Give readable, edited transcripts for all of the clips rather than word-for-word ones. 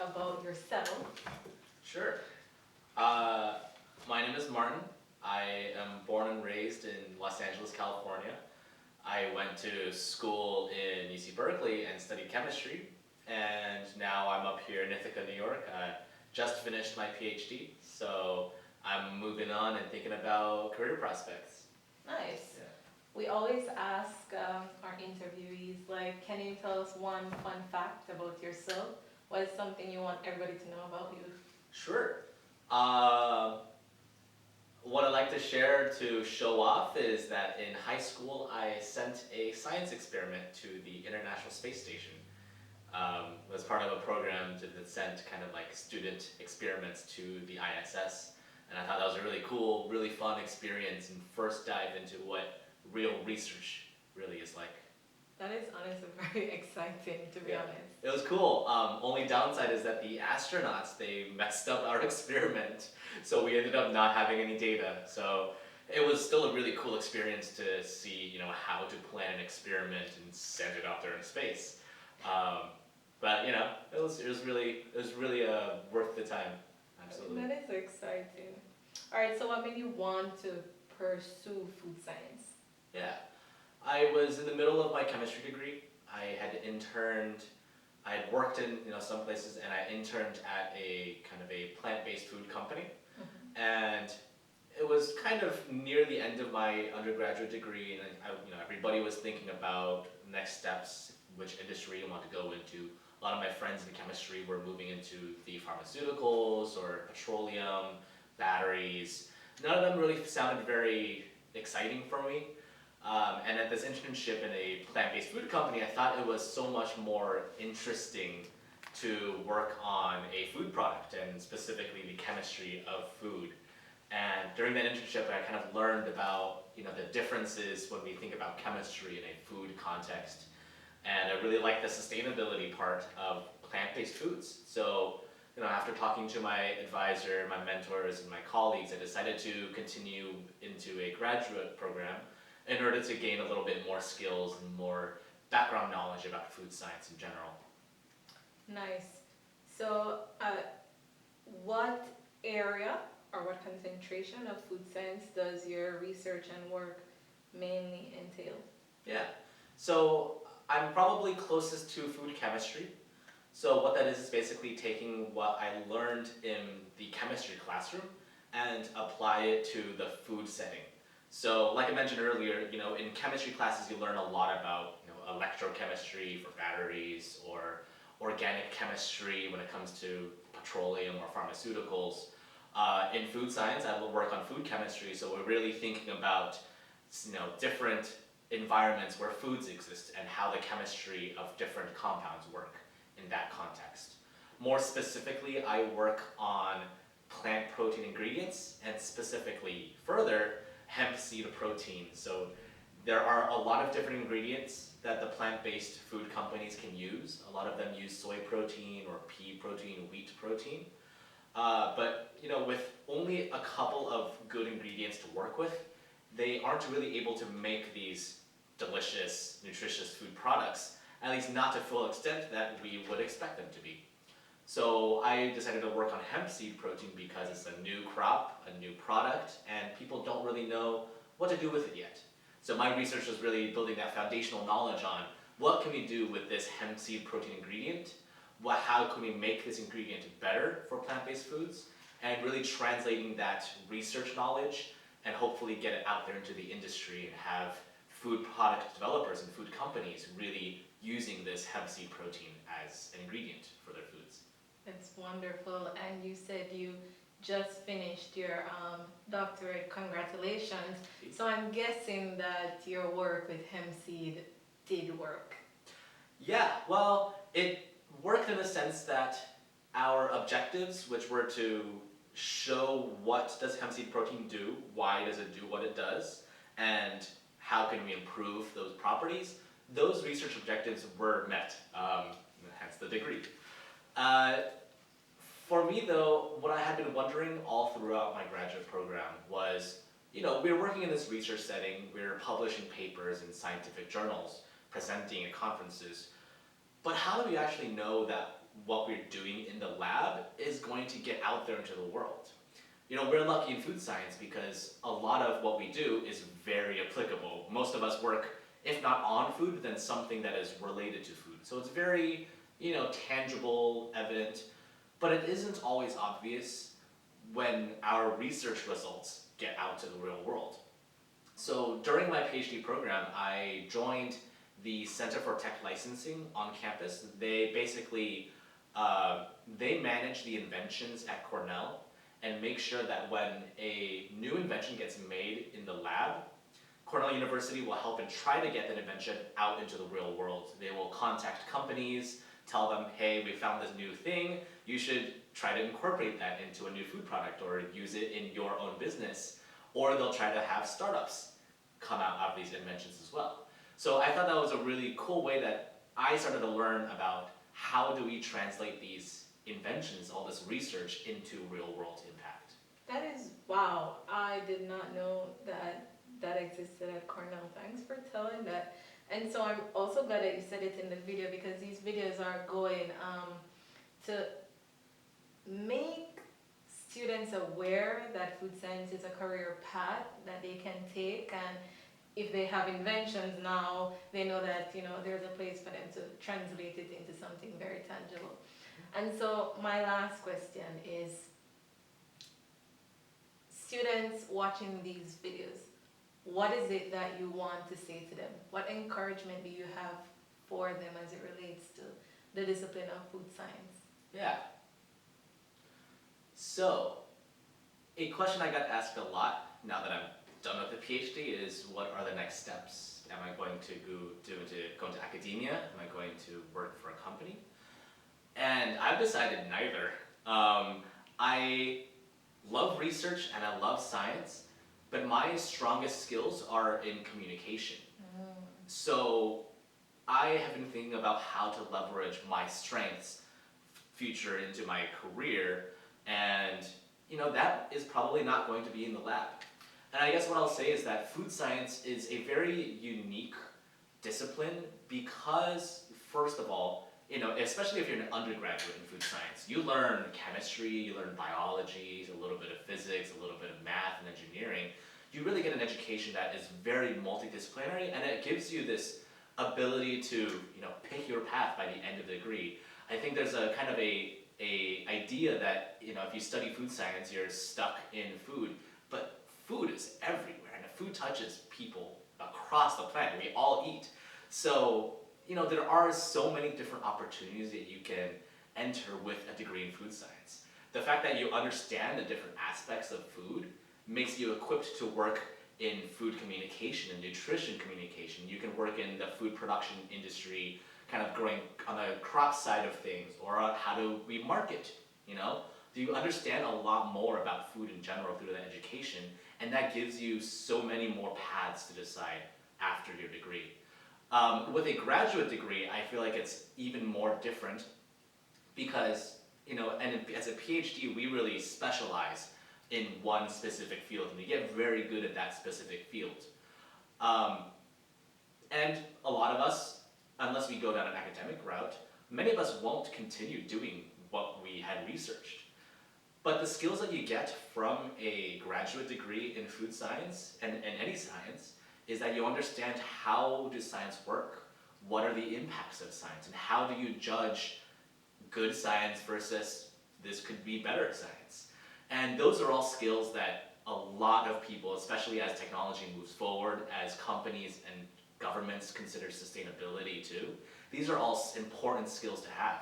about yourself? Sure. Uh, my name is Martin. I am born and raised in Los Angeles, California. I went to school in UC Berkeley and studied chemistry, and now I'm up here in Ithaca, New York. I just finished my PhD, so I'm moving on and thinking about career prospects. Nice. Yeah. We always ask our interviewees, like, can you tell us one fun fact about yourself? What is something you want everybody to know about you? Sure. Uh, what I like to share to show off is that in high school I sent a science experiment to the International Space Station. It was part of a program that sent kind of like student experiments to the ISS. And I thought that was a really cool, really fun experience and first dive into what real research really is like. That is honestly very exciting, to be Yeah. honest. It was cool. Only downside is that the astronauts, they messed up our experiment, so we ended up not having any data. So it was still a really cool experience to see, how to plan an experiment and send it out there in space. Um, but it was really worth the time. Absolutely. That is exciting. All right, so what made you want to pursue food science? Yeah. I was in the middle of my chemistry degree. I had worked in some places, and I interned at a kind of a plant-based food company. And it was kind of near the end of my undergraduate degree, and everybody was thinking about next steps, which industry you want to go into. A lot of my friends in chemistry were moving into the pharmaceuticals or petroleum, batteries. None of them really sounded very exciting for me. And at this internship in a plant-based food company, I thought it was so much more interesting to work on a food product and specifically the chemistry of food. And during that internship, I kind of learned about the differences when we think about chemistry in a food context. And I really like the sustainability part of plant-based foods. So, after talking to my advisor, my mentors, and my colleagues, I decided to continue into a graduate program in order to gain a little bit more skills and more background knowledge about food science in general. Nice. So, what area or what concentration of food science does your research and work mainly entail? Yeah. So I'm probably closest to food chemistry. So what that is basically taking what I learned in the chemistry classroom and apply it to the food setting. So like I mentioned earlier, in chemistry classes you learn a lot about, electrochemistry for batteries or organic chemistry when it comes to petroleum or pharmaceuticals. In food science, I will work on food chemistry, so we're really thinking about, different environments where foods exist and how the chemistry of different compounds work in that context. More specifically, I work on plant protein ingredients and specifically further hemp seed protein. So there are a lot of different ingredients that the plant-based food companies can use. A lot of them use soy protein or pea protein, wheat protein. But with only a couple of good ingredients to work with, they aren't really able to make these delicious, nutritious food products, at least not to full extent that we would expect them to be. So I decided to work on hemp seed protein because it's a new crop, a new product, and people don't really know what to do with it yet. So my research was really building that foundational knowledge on what can we do with this hemp seed protein ingredient, how can we make this ingredient better for plant-based foods, and really translating that research knowledge and hopefully get it out there into the industry and have food product developers and food companies really using this hemp seed protein as an ingredient for their foods. It's wonderful. And you said you just finished your doctorate. Congratulations. So I'm guessing that your work with hemp seed did work. Yeah, well, it worked in the sense that our objectives, which were to show what does hemp seed protein do, why does it do what it does, and how can we improve those properties, those research objectives were met, hence the degree. For me though, what I had been wondering all throughout my graduate program was, we were working in this research setting, we were publishing papers in scientific journals, presenting at conferences, but how do we actually know that what we're doing in the lab is going to get out there into the world. We're lucky in food science because a lot of what we do is very applicable. Most of us work, if not on food, then something that is related to food. So it's very, tangible, evident, but it isn't always obvious when our research results get out to the real world. So during my PhD program, I joined the Center for Tech Licensing on campus. They basically, they manage the inventions at Cornell and make sure that when a new invention gets made in the lab, Cornell University will help and try to get that invention out into the real world. They will contact companies, tell them, hey, we found this new thing, you should try to incorporate that into a new food product or use it in your own business. Or they'll try to have startups come out of these inventions as well. So I thought that was a really cool way that I started to learn about how do we translate these inventions, all this research, into real world impact. That is, wow, I did not know that existed at Cornell. Thanks for telling that. And so I'm also glad that you said it in the video because these videos are going to make students aware that food science is a career path that they can take, and if they have inventions now, they know that there's a place for them to translate it into something very tangible. And so my last question is, students watching these videos, what is it that you want to say to them? What encouragement do you have for them as it relates to the discipline of food science? Yeah. So, a question I got asked a lot now that I'm done with the PhD is, what are the next steps? Am I going to go into academia? Am I going to work for a company? And I've decided neither. I love research and I love science, but my strongest skills are in communication. So I have been thinking about how to leverage my strengths future into my career, and that is probably not going to be in the lab. And I guess what I'll say is that food science is a very unique discipline because, first of all, especially if you're an undergraduate in food science, you learn chemistry, you learn biology, a little bit of physics, a little bit of math and engineering. You really get an education that is very multidisciplinary, and it gives you this ability to, pick your path by the end of the degree. I think there's a kind of a idea that, if you study food science, you're stuck in food, but food is everywhere, and food touches people across the planet. We all eat. So, there are so many different opportunities that you can enter with a degree in food science. The fact that you understand the different aspects of food makes you equipped to work in food communication and nutrition communication. You can work in the food production industry, kind of growing on the crop side of things, or how do we market, Do you understand a lot more about food in general through that education, and that gives you so many more paths to decide after your degree. With a graduate degree, I feel like it's even more different because, and as a PhD, we really specialize in one specific field, and we get very good at that specific field. And a lot of us, unless we go down an academic route, many of us won't continue doing what we had researched. But the skills that you get from a graduate degree in food science and any science is that you understand how does science work, what are the impacts of science, and how do you judge good science versus this could be better science. And those are all skills that a lot of people, especially as technology moves forward, as companies and governments consider sustainability too, these are all important skills to have.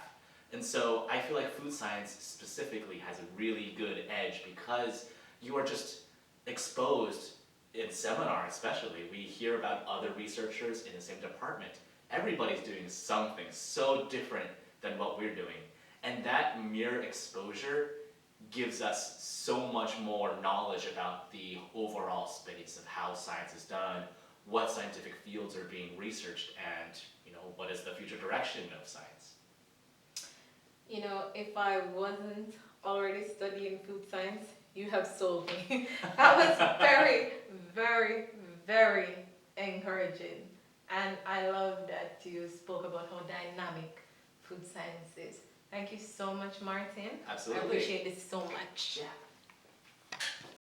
And so I feel like food science specifically has a really good edge because you are just exposed in seminar especially. We hear about other researchers in the same department. Everybody's doing something so different than what we're doing. And that mere exposure gives us so much more knowledge about the overall space of how science is done, what scientific fields are being researched, and what is the future direction of science. If I wasn't already studying food science, you have sold me. That was very, very, very encouraging. And I love that you spoke about how dynamic food science is. Thank you so much, Martin. I Absolutely. appreciate this so much. Yeah.